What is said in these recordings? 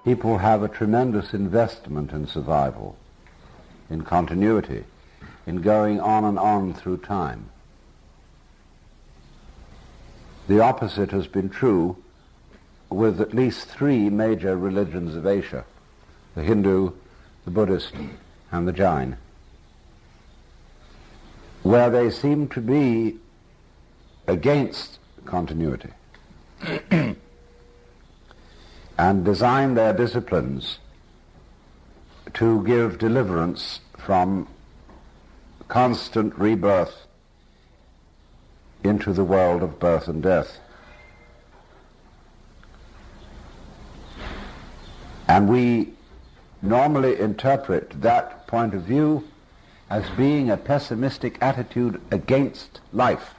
people have a tremendous investment in survival, in continuity, in going on and on through time. The opposite has been true with at least three major religions of Asia: the Hindu, the Buddhist, and the Jain, where they seem to be against continuity and design their disciplines to give deliverance from constant rebirth into the world of birth and death. And we normally interpret that point of view as being a pessimistic attitude against life.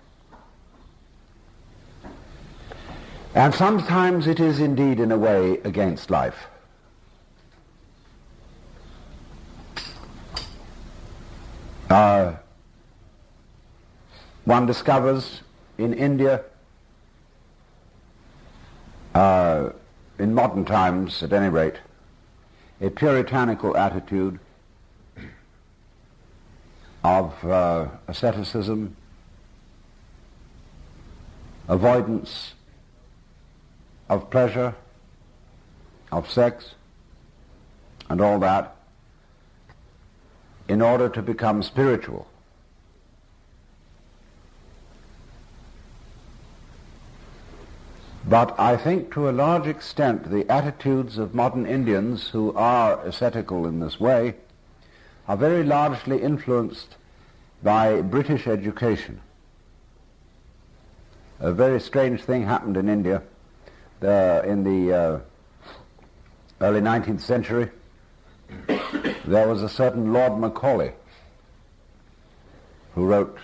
And sometimes it is indeed, in a way, against life. One discovers in India, in modern times at any rate, a puritanical attitude of asceticism, avoidance of pleasure, of sex, and all that, in order to become spiritual. But I think to a large extent the attitudes of modern Indians who are ascetical in this way are very largely influenced by British education. A very strange thing happened in India in the early 19th century. There was a certain Lord Macaulay who wrote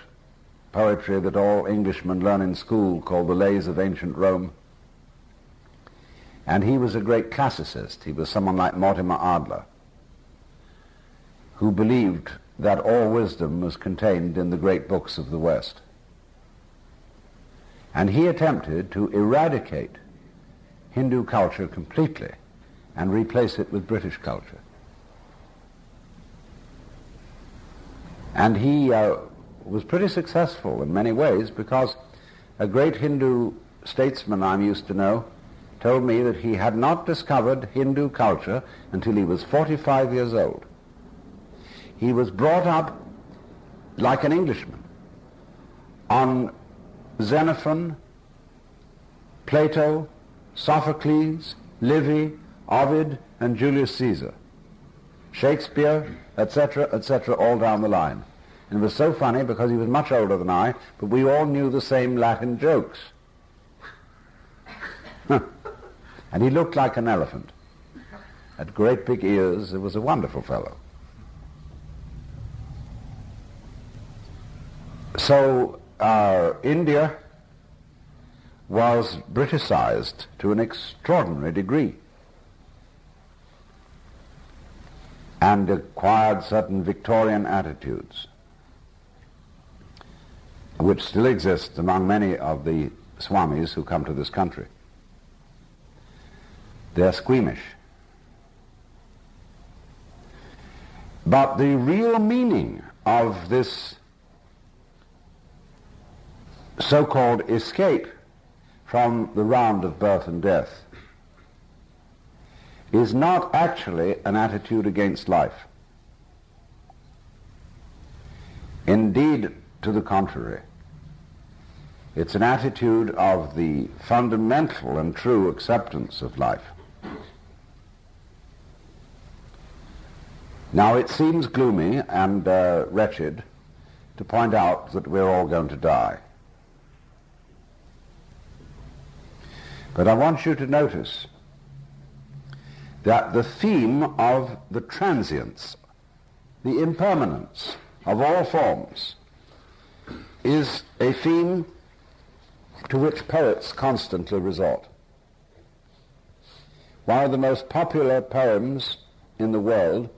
poetry that all Englishmen learn in school called the Lays of Ancient Rome. And he was a great classicist. He was someone like Mortimer Adler, who believed that all wisdom was contained in the great books of the West. And he attempted to eradicate Hindu culture completely and replace it with British culture. And he was pretty successful in many ways, because a great Hindu statesman I used to know told me that he had not discovered Hindu culture until he was 45 years old. He was brought up like an Englishman on Xenophon, Plato, Sophocles, Livy, Ovid, and Julius Caesar, Shakespeare, etc., etc., all down the line. And it was so funny because he was much older than I, but we all knew the same Latin jokes. And he looked like an elephant. Had great big ears. It was a wonderful fellow. So India was Britishized to an extraordinary degree and acquired certain Victorian attitudes which still exist among many of the Swamis who come to this country. They're squeamish. But the real meaning of this so-called escape from the round of birth and death is not actually an attitude against life. Indeed, to the contrary, it's an attitude of the fundamental and true acceptance of life. Now, it seems gloomy and wretched to point out that we're all going to die. But I want you to notice that the theme of the transience, the impermanence of all forms, is a theme to which poets constantly resort. One of the most popular poems in the world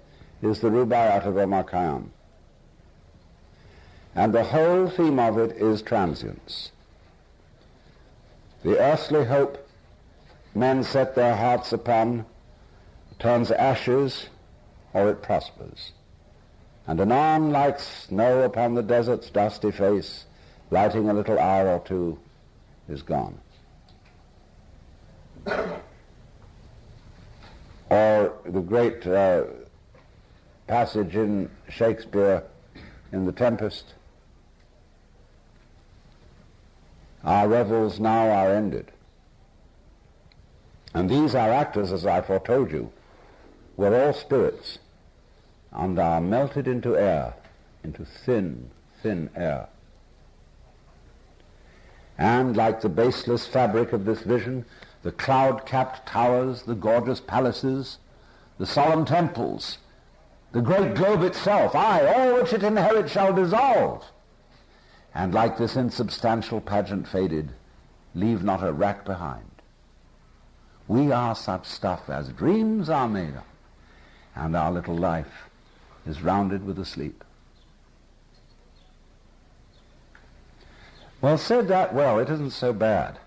is the Rubaiyat of Omar Khayyam. And the whole theme of it is transience. The earthly hope men set their hearts upon turns ashes or it prospers. And anon, like snow upon the desert's dusty face, lighting a little hour or two, is gone. Or the great passage in Shakespeare in The Tempest, our revels now are ended. And these our actors, as I foretold you, were all spirits, and are melted into air, into thin, thin air. And like the baseless fabric of this vision, the cloud-capped towers, the gorgeous palaces, the solemn temples, the great globe itself, aye, all which it inherits shall dissolve. And like this insubstantial pageant faded, leave not a rack behind. We are such stuff as dreams are made of, and our little life is rounded with a sleep. Well, said that well, it isn't so bad.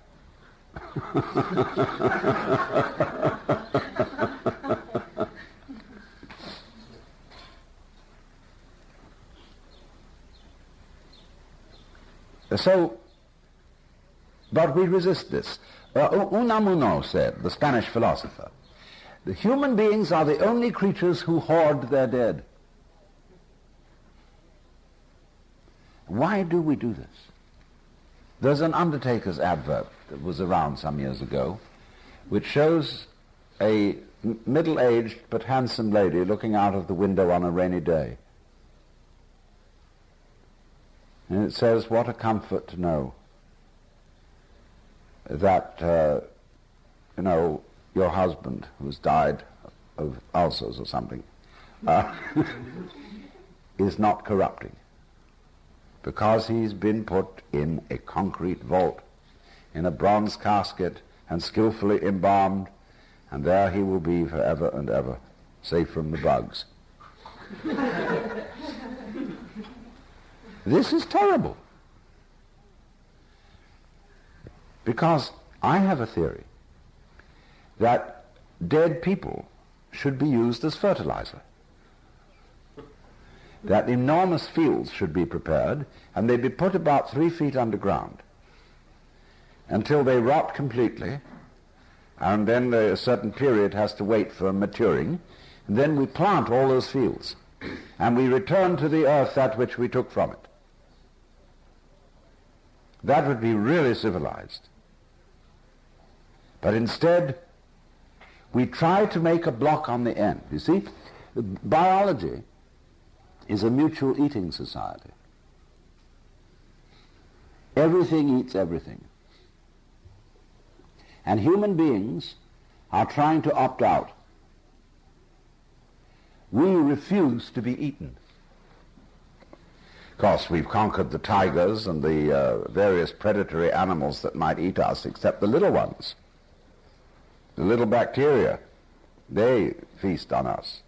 So, but we resist this. Unamuno said, the Spanish philosopher, the human beings are the only creatures who hoard their dead. Why do we do this? There's an undertaker's advert that was around some years ago, which shows a middle-aged but handsome lady looking out of the window on a rainy day. And it says, what a comfort to know that, your husband, who's died of ulcers or something, is not corrupting, because he's been put in a concrete vault, in a bronze casket, and skillfully embalmed, and there he will be forever and ever, safe from the bugs. This is terrible. Because I have a theory that dead people should be used as fertilizer. That enormous fields should be prepared, and they'd be put about 3 feet underground until they rot completely, and then a certain period has to wait for maturing, and then we plant all those fields, and we return to the earth that which we took from it. That would be really civilized. But instead, we try to make a block on the end. You see, biology is a mutual eating society. Everything eats everything. And human beings are trying to opt out. We refuse to be eaten. Of course, we've conquered the tigers and the various predatory animals that might eat us, except the little ones. The little bacteria, they feast on us.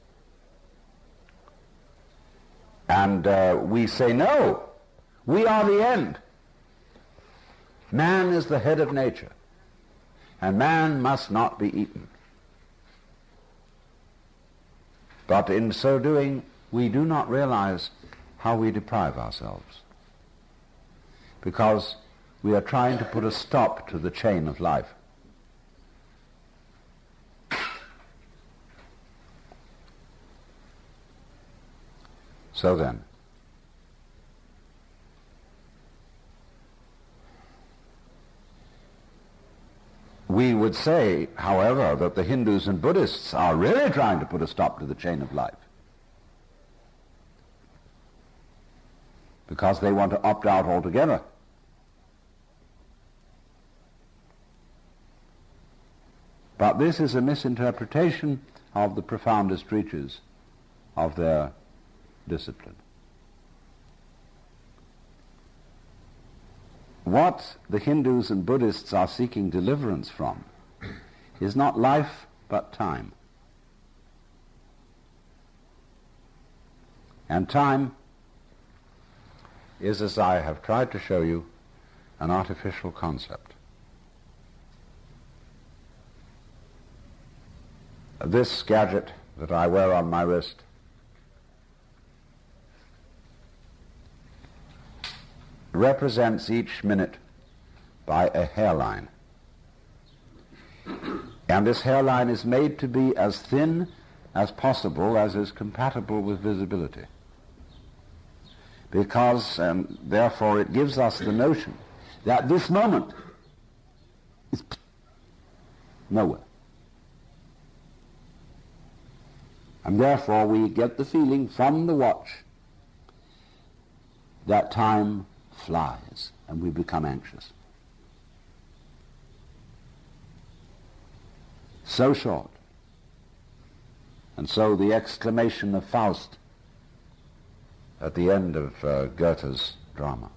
And we say, no, we are the end. Man is the head of nature, and man must not be eaten. But in so doing, we do not realize how we deprive ourselves, because we are trying to put a stop to the chain of life. So then, we would say, however, that the Hindus and Buddhists are really trying to put a stop to the chain of life, because they want to opt out altogether. But this is a misinterpretation of the profoundest reaches of their discipline. What the Hindus and Buddhists are seeking deliverance from is not life, but time. And time is, as I have tried to show you, an artificial concept. This gadget that I wear on my wrist represents each minute by a hairline. And this hairline is made to be as thin as possible, as is compatible with visibility. Because, and therefore it gives us the notion that this moment is nowhere. And therefore we get the feeling from the watch that time flies and we become anxious. So short. And so the exclamation of Faust at the end of Goethe's drama,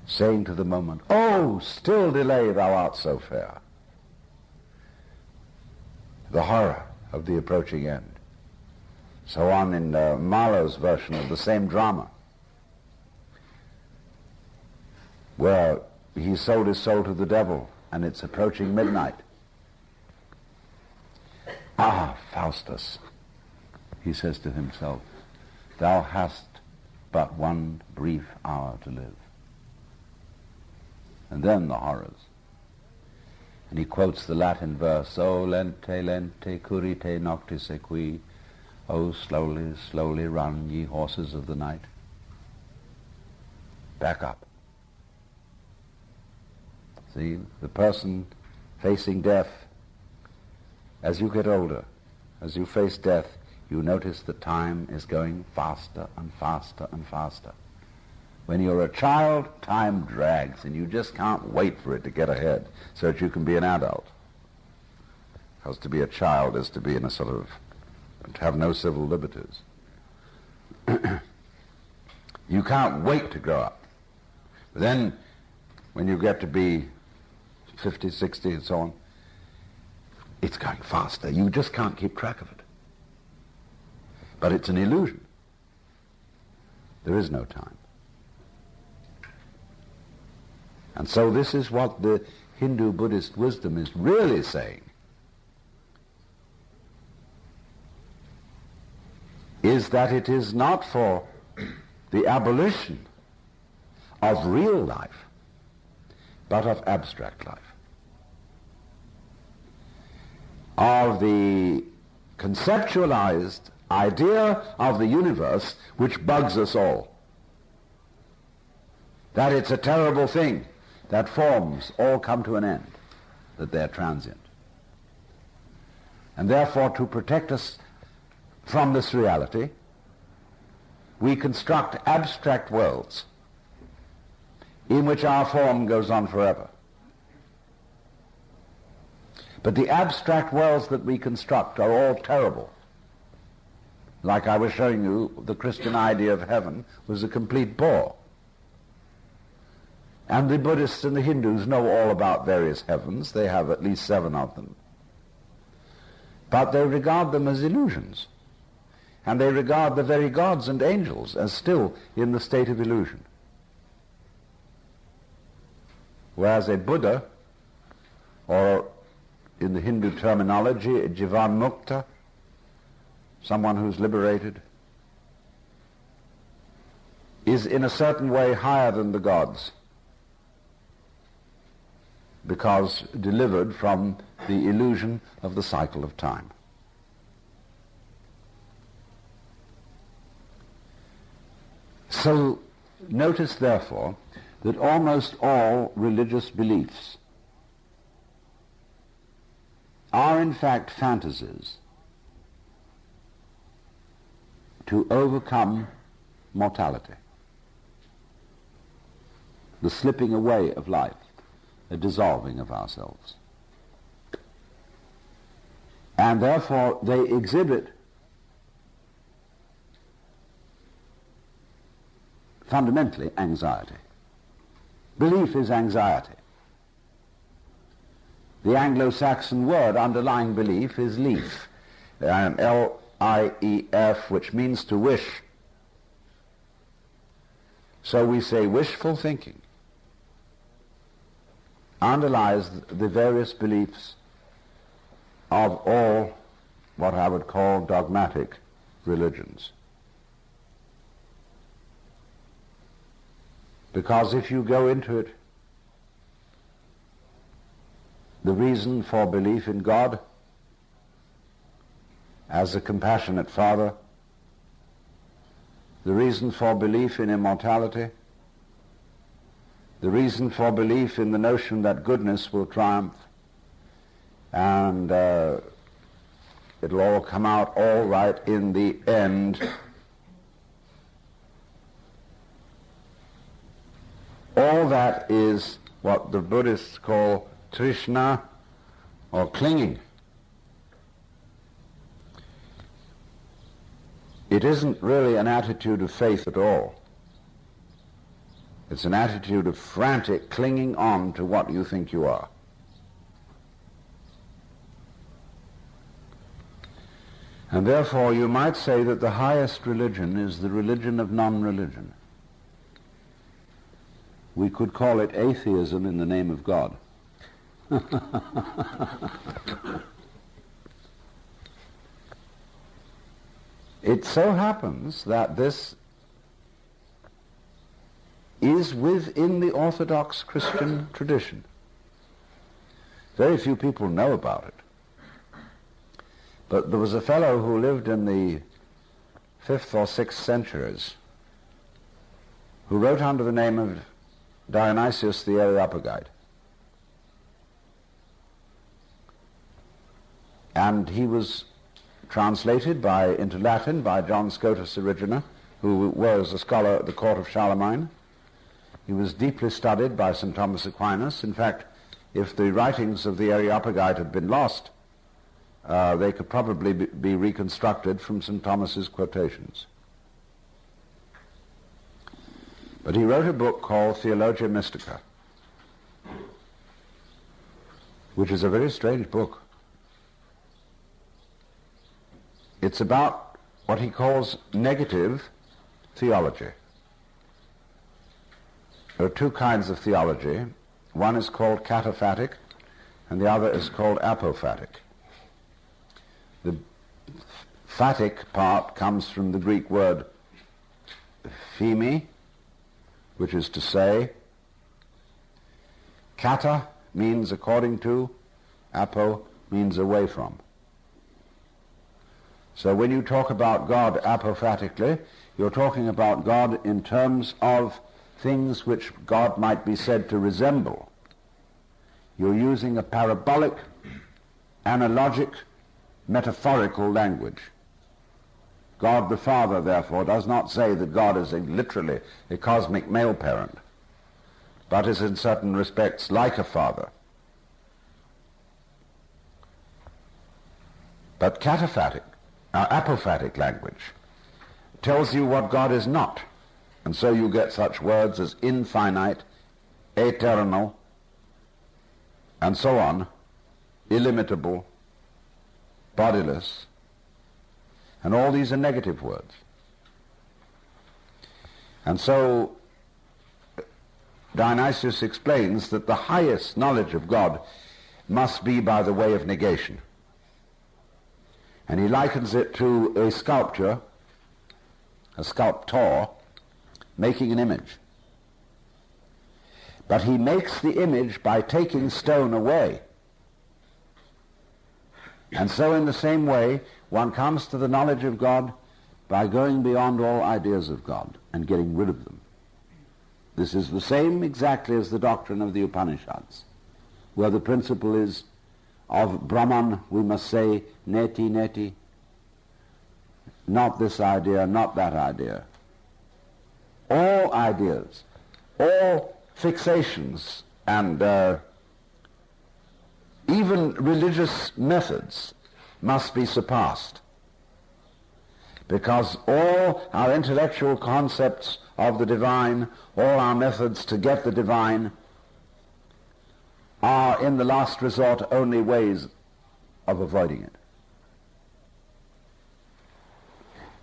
saying to the moment, "Oh, still delay, thou art so fair." The horror of the approaching end. So on in Mahler's version of the same drama, where he sold his soul to the devil and it's approaching midnight. "Ah, Faustus," he says to himself, "thou hast but one brief hour to live." And then the horrors. And he quotes the Latin verse, "O lente, lente, currite noctis equi." "O slowly, slowly run, ye horses of the night." Back up. See, the person facing death, as you get older, as you face death, you notice that time is going faster and faster and faster. When you're a child, time drags, and you just can't wait for it to get ahead so that you can be an adult. Because to be a child is to be in a sort of, to have no civil liberties. You can't wait to grow up. But then, when you get to be 50, 60, and so on, it's going faster. You just can't keep track of it. But it's an illusion. There is no time. And so this is what the Hindu Buddhist wisdom is really saying, is that it is not for the abolition of real life, but of abstract life, of the conceptualized idea of the universe which bugs us all, that it's a terrible thing, that forms all come to an end, that they're transient. And therefore, to protect us from this reality, we construct abstract worlds in which our form goes on forever. But the abstract worlds that we construct are all terrible. Like I was showing you, the Christian idea of heaven was a complete bore. And the Buddhists and the Hindus know all about various heavens. They have at least 7 of them. But they regard them as illusions. And they regard the very gods and angels as still in the state of illusion. Whereas a Buddha, or in the Hindu terminology, a Jivan Mukta, someone who's liberated, is in a certain way higher than the gods, because delivered from the illusion of the cycle of time. So notice, therefore, that almost all religious beliefs are in fact fantasies to overcome mortality, the slipping away of life, the dissolving of ourselves. And therefore they exhibit fundamentally anxiety. Belief is anxiety. The Anglo-Saxon word underlying belief is lief, L-I-E-F, which means to wish. So we say wishful thinking underlies the various beliefs of all what I would call dogmatic religions. Because if you go into it, the reason for belief in God as a compassionate Father, the reason for belief in immortality, the reason for belief in the notion that goodness will triumph and it'll all come out all right in the end. All that is what the Buddhists call Trishna, or clinging. It isn't really an attitude of faith at all. It's an attitude of frantic clinging on to what you think you are. And therefore you might say that the highest religion is the religion of non-religion. We could call it atheism in the name of God. It so happens that this is within the Orthodox Christian tradition. Very few people know about it. But there was a fellow who lived in the 5th or 6th centuries who wrote under the name of Dionysius the Areopagite. And he was translated into Latin by John Scotus Erigena, who was a scholar at the court of Charlemagne. He was deeply studied by St. Thomas Aquinas. In fact, if the writings of the Areopagite had been lost, they could probably be reconstructed from St. Thomas's quotations. But he wrote a book called Theologia Mystica, which is a very strange book. It's about what he calls negative theology. There are two kinds of theology. One is called cataphatic, and the other is called apophatic. The phatic part comes from the Greek word pheme, which is to say. Kata means according to, apo means away from. So when you talk about God apophatically, you're talking about God in terms of things which God might be said to resemble. You're using a parabolic, analogic, metaphorical language. God the Father, therefore, does not say that God is literally a cosmic male parent, but is in certain respects like a father. But cataphatic, apophatic language tells you what God is not, and so you get such words as infinite, eternal, and so on, illimitable, bodiless, and all these are negative words. And so Dionysius explains that the highest knowledge of God must be by the way of negation. And he likens it to a sculptor, a sculptor, making an image. But he makes the image by taking stone away. And so in the same way, one comes to the knowledge of God by going beyond all ideas of God and getting rid of them. This is the same exactly as the doctrine of the Upanishads, where the principle is of Brahman, we must say, neti, neti, not this idea, not that idea. All ideas, all fixations, and even religious methods must be surpassed, because all our intellectual concepts of the divine, all our methods to get the divine, are in the last resort only ways of avoiding it.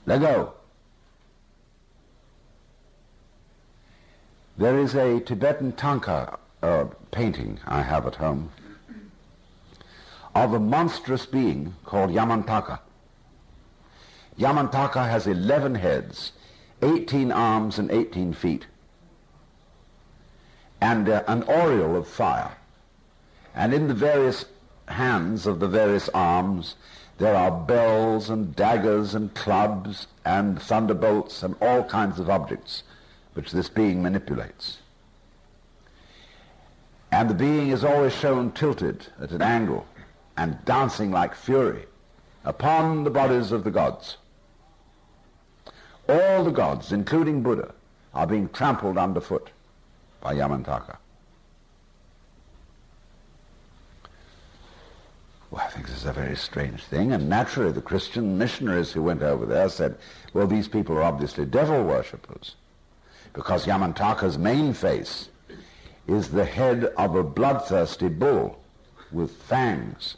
Let go. There is a Tibetan tanka painting I have at home of a monstrous being called Yamantaka. Yamantaka has 11 heads, 18 arms and 18 feet, and an aureole of fire. And in the various hands of the various arms there are bells and daggers and clubs and thunderbolts and all kinds of objects which this being manipulates. And the being is always shown tilted at an angle and dancing like fury upon the bodies of the gods. All the gods, including Buddha, are being trampled underfoot by Yamantaka. Well, I think this is a very strange thing, and naturally the Christian missionaries who went over there said, well, these people are obviously devil worshippers, because Yamantaka's main face is the head of a bloodthirsty bull with fangs.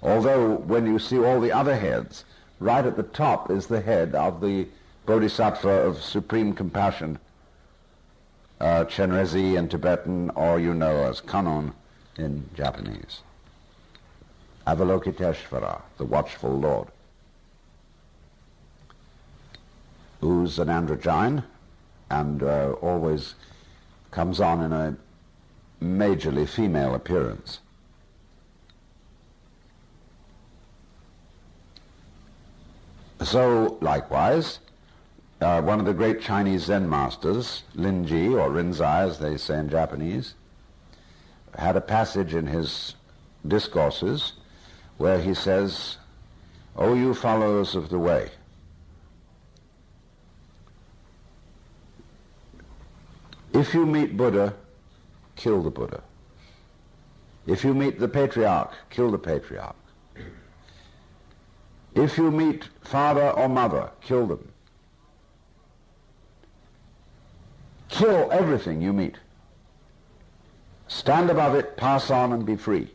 Although when you see all the other heads, right at the top is the head of the Bodhisattva of supreme compassion, Chenrezig in Tibetan, or you know as Kannon in Japanese. Avalokiteshvara, the watchful Lord, who's an androgyne and always comes on in a majorly female appearance. So, likewise, one of the great Chinese Zen masters, Linji, or Rinzai as they say in Japanese, had a passage in his discourses where he says, "O you followers of the way, if you meet Buddha, kill the Buddha. If you meet the patriarch, kill the patriarch. If you meet father or mother, kill them. Kill everything you meet. Stand above it, pass on, and be free."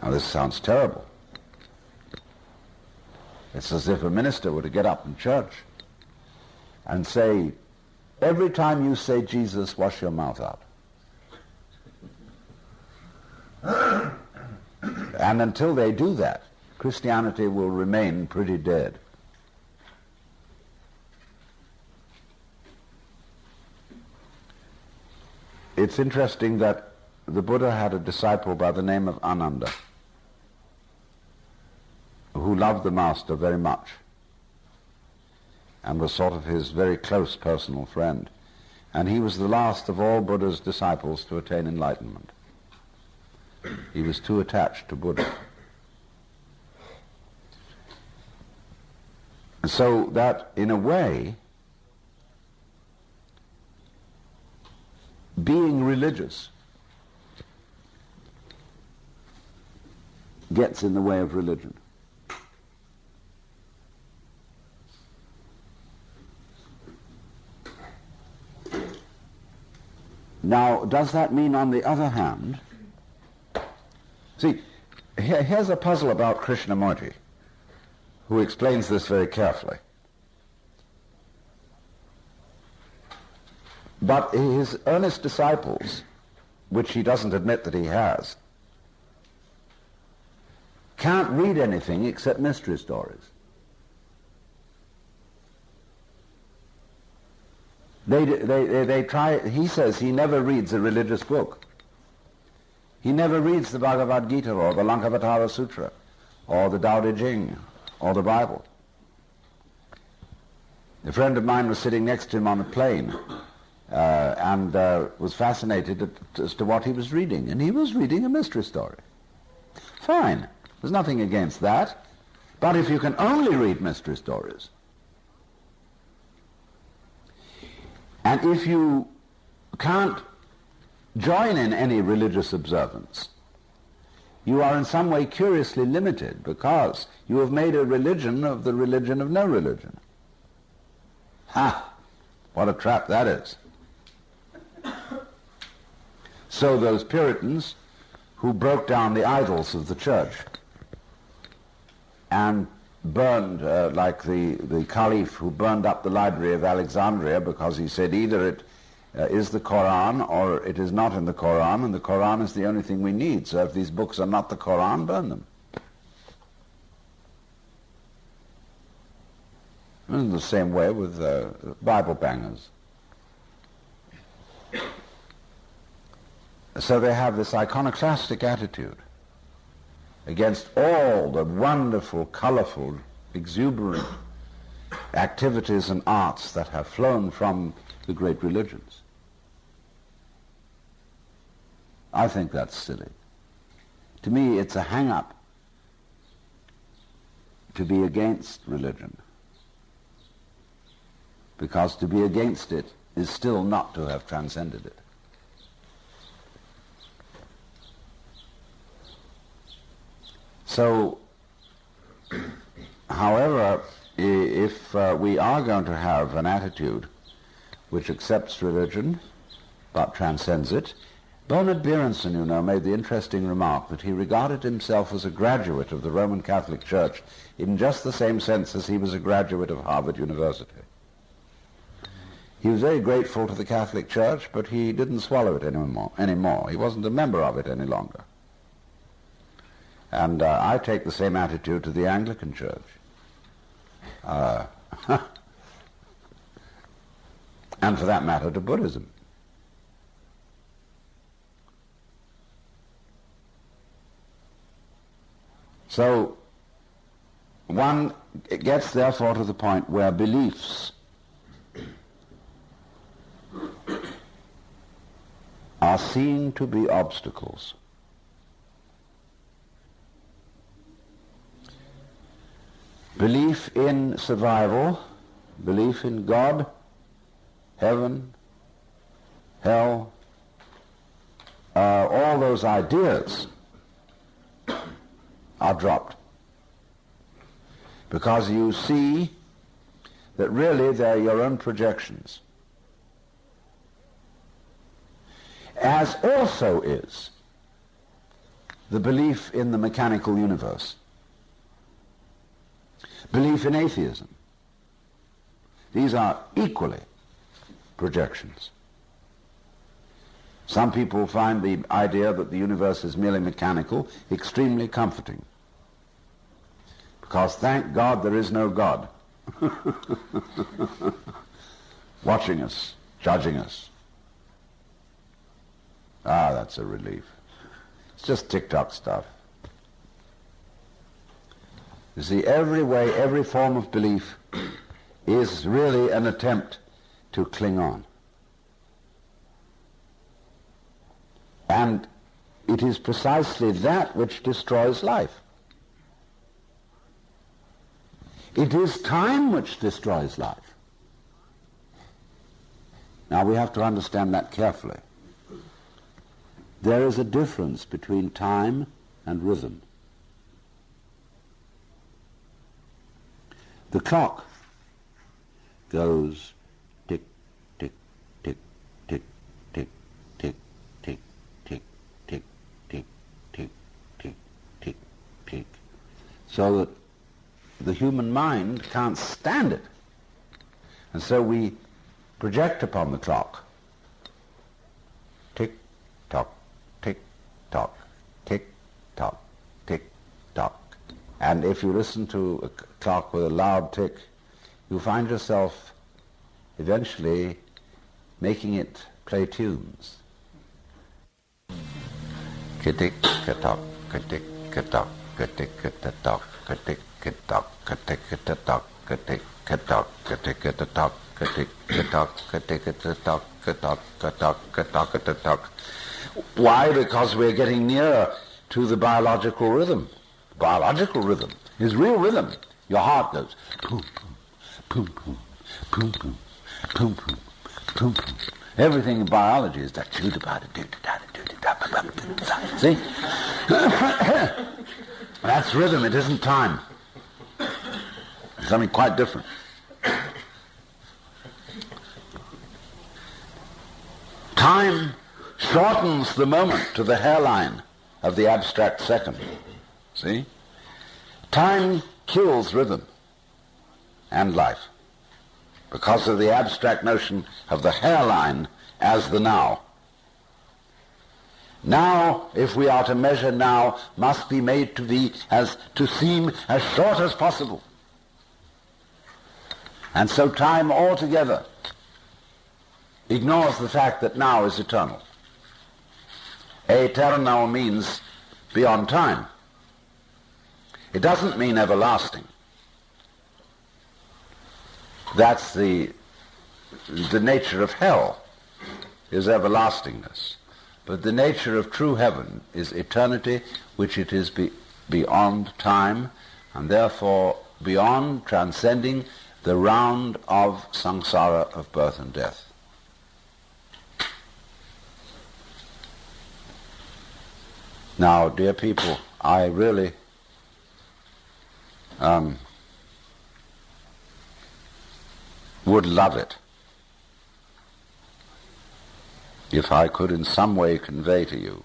Now this sounds terrible. It's as if a minister were to get up in church and say, every time you say Jesus, wash your mouth out. And until they do that, Christianity will remain pretty dead. It's interesting that the Buddha had a disciple by the name of Ananda, who loved the Master very much and was sort of his very close personal friend. And he was the last of all Buddha's disciples to attain enlightenment. He was too attached to Buddha. So that, in a way, being religious gets in the way of religion. Now, does that mean, on the other hand, see, here's a puzzle about Krishnamurti, who explains this very carefully. But his earnest disciples, which he doesn't admit that he has, can't read anything except mystery stories. They try. He says he never reads a religious book. He never reads the Bhagavad Gita or the Lankavatara Sutra or the Tao Te Ching or the Bible. A friend of mine was sitting next to him on a plane and was fascinated as to what he was reading. And he was reading a mystery story. Fine. There's nothing against that. But if you can only read mystery stories, and if you can't join in any religious observance, you are in some way curiously limited, because you have made a religion of the religion of no religion. Ha! What a trap that is. So those Puritans who broke down the idols of the church and burned, like the Caliph who burned up the library of Alexandria because he said either it is the Quran, or it is not in the Quran, and the Quran is the only thing we need. So if these books are not the Quran, burn them. In the same way with Bible bangers. So they have this iconoclastic attitude against all the wonderful, colorful, exuberant activities and arts that have flown from the great religions. I think that's silly. To me, it's a hang-up to be against religion, because to be against it is still not to have transcended it. So, however, if we are going to have an attitude which accepts religion but transcends it, Bernard Berenson, you know, made the interesting remark that he regarded himself as a graduate of the Roman Catholic Church in just the same sense as he was a graduate of Harvard University. He was very grateful to the Catholic Church, but he didn't swallow it anymore. He wasn't a member of it any longer. And I take the same attitude to the Anglican Church. And for that matter, to Buddhism. So one gets therefore to the point where beliefs are seen to be obstacles. Belief in survival, belief in God, heaven, hell, all those ideas are dropped. Because you see that really they're your own projections. As also is the belief in the mechanical universe. Belief in atheism. These are equally projections. Some people find the idea that the universe is merely mechanical extremely comforting. Because thank God there is no God watching us, judging us. Ah, that's a relief. It's just TikTok stuff. You see, every form of belief is really an attempt to cling on. And it is precisely that which destroys life. It is time which destroys life. Now we have to understand that carefully. There is a difference between time and rhythm. The clock goes tick, tick, tick, tick, tick, tick, tick, tick, tick, tick, tick, tick, tick, tick, so that the human mind can't stand it. And so we project upon the clock. Tick, tock, tick, tock, tick, tock, tick, tock. And if you listen to a clock with a loud tick, you find yourself eventually making it play tunes. Ka-tick, ka-tock, ka-tick, ka-tock, ka-tick, ka-tock, ka-tick, ka-tock, ka-tick, ka-tock, ka-tick, ka-tock, ka-tick, ka-tock, ka-tick, ka-tock, ka-tick, ka-tock, ka-tock, ka-tock, ka-tock, ka-tock. Why? Because we're getting nearer to the biological rhythm. Biological rhythm is real rhythm. Your heart goes boom, boom, boom, boom, boom, boom, boom, boom, boom. Everything in biology is that. See? That's rhythm. It isn't time. It's something quite different. Time shortens the moment to the hairline of the abstract second. See? Time kills rhythm and life because of the abstract notion of the hairline as the now. Now, if we are to measure now, must be made to seem as short as possible. And so time altogether ignores the fact that now is eternal. Eternal means beyond time. It doesn't mean everlasting. That's the nature of hell, is everlastingness. But the nature of true heaven is eternity, which it is beyond time, and therefore beyond transcending the round of samsara, of birth and death. Now, dear people, I really would love it if I could in some way convey to you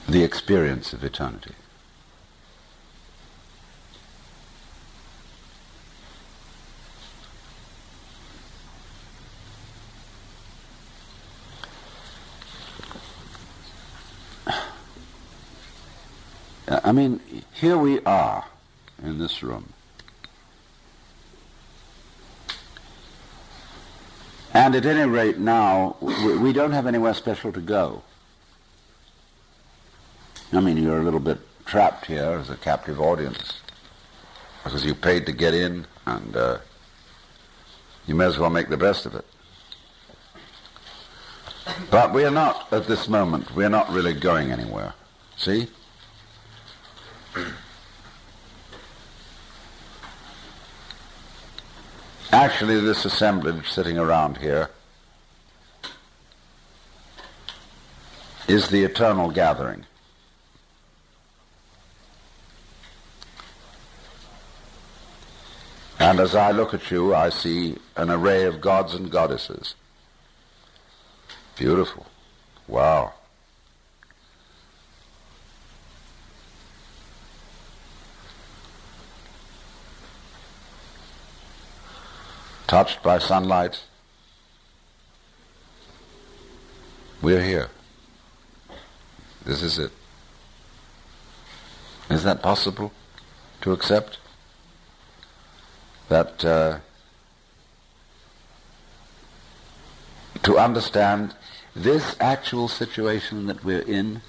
the experience of eternity. I mean, here we are in this room. And at any rate now, we don't have anywhere special to go. I mean, you're a little bit trapped here as a captive audience because you paid to get in, and you may as well make the best of it. But we are not, at this moment, we are not really going anywhere. See? Actually, this assemblage sitting around here is the eternal gathering. And as I look at you, I see an array of gods and goddesses. Beautiful. Wow. Touched by sunlight. We're here. This is it. Is that possible to accept? That to understand this actual situation that we're in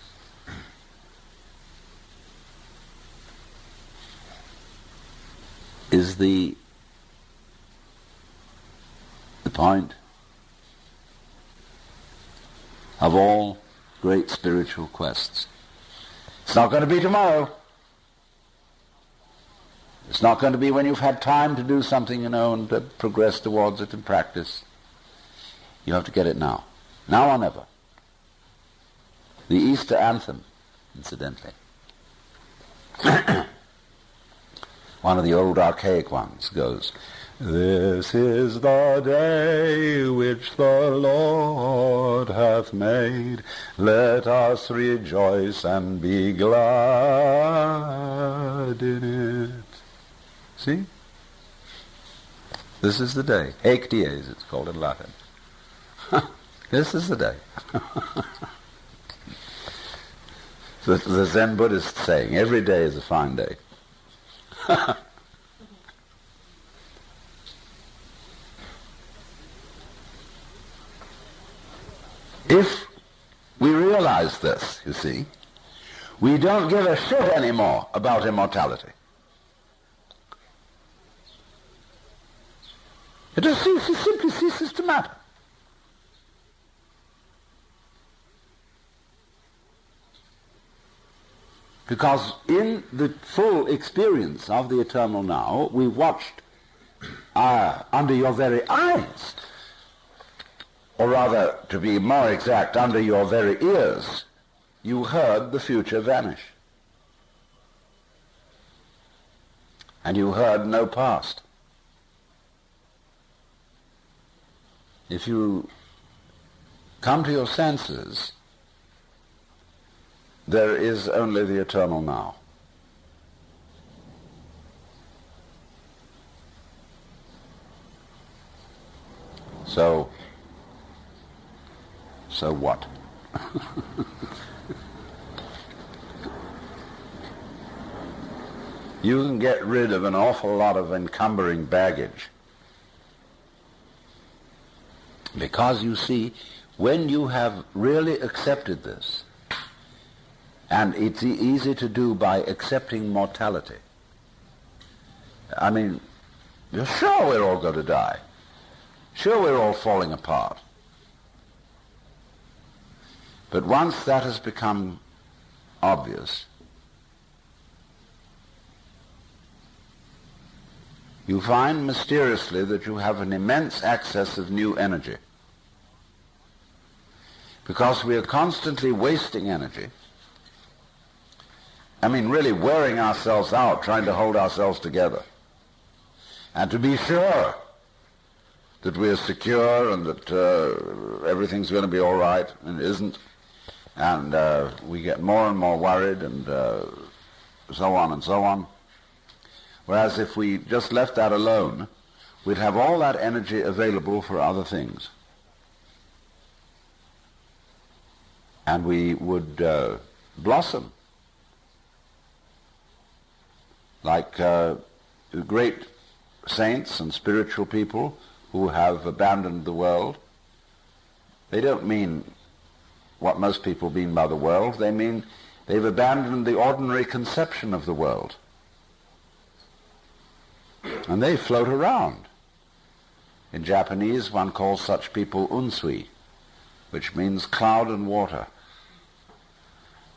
is the point of all great spiritual quests. It's not going to be tomorrow. It's not going to be when you've had time to do something, and to progress towards it in practice. You have to get it now. Now or never. The Easter anthem, incidentally. One of the old archaic ones goes, "This is the day which the Lord hath made. Let us rejoice and be glad in it." See? This is the day. Haec dies, it's called in Latin. This is the day. The Zen Buddhist saying, every day is a fine day. If we realize this, you see, we don't give a shit anymore about immortality. It just simply ceases to matter. Because in the full experience of the eternal now, we watched under your very eyes, or rather, to be more exact, under your very ears, you heard the future vanish. And you heard no past. If you come to your senses, there is only the eternal now. So what? You can get rid of an awful lot of encumbering baggage. Because you see, when you have really accepted this, and it's easy to do by accepting mortality. I mean, sure we're all going to die. Sure we're all falling apart. But once that has become obvious, you find mysteriously that you have an immense access of new energy. Because we are constantly wasting energy. I mean, really wearing ourselves out trying to hold ourselves together. And to be sure that we are secure and that everything's going to be all right, and it isn't. And we get more and more worried and so on and so on. Whereas if we just left that alone, we'd have all that energy available for other things. And we would blossom. Like great saints and spiritual people who have abandoned the world. They don't mean what most people mean by the world. They mean they've abandoned the ordinary conception of the world. And they float around. In Japanese, one calls such people unsui, which means cloud and water.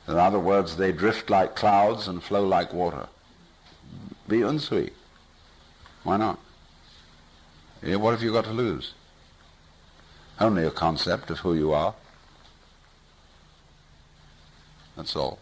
In other words, they drift like clouds and flow like water. Be unsui. Why not? Yeah, what have you got to lose? Only a concept of who you are. That's all.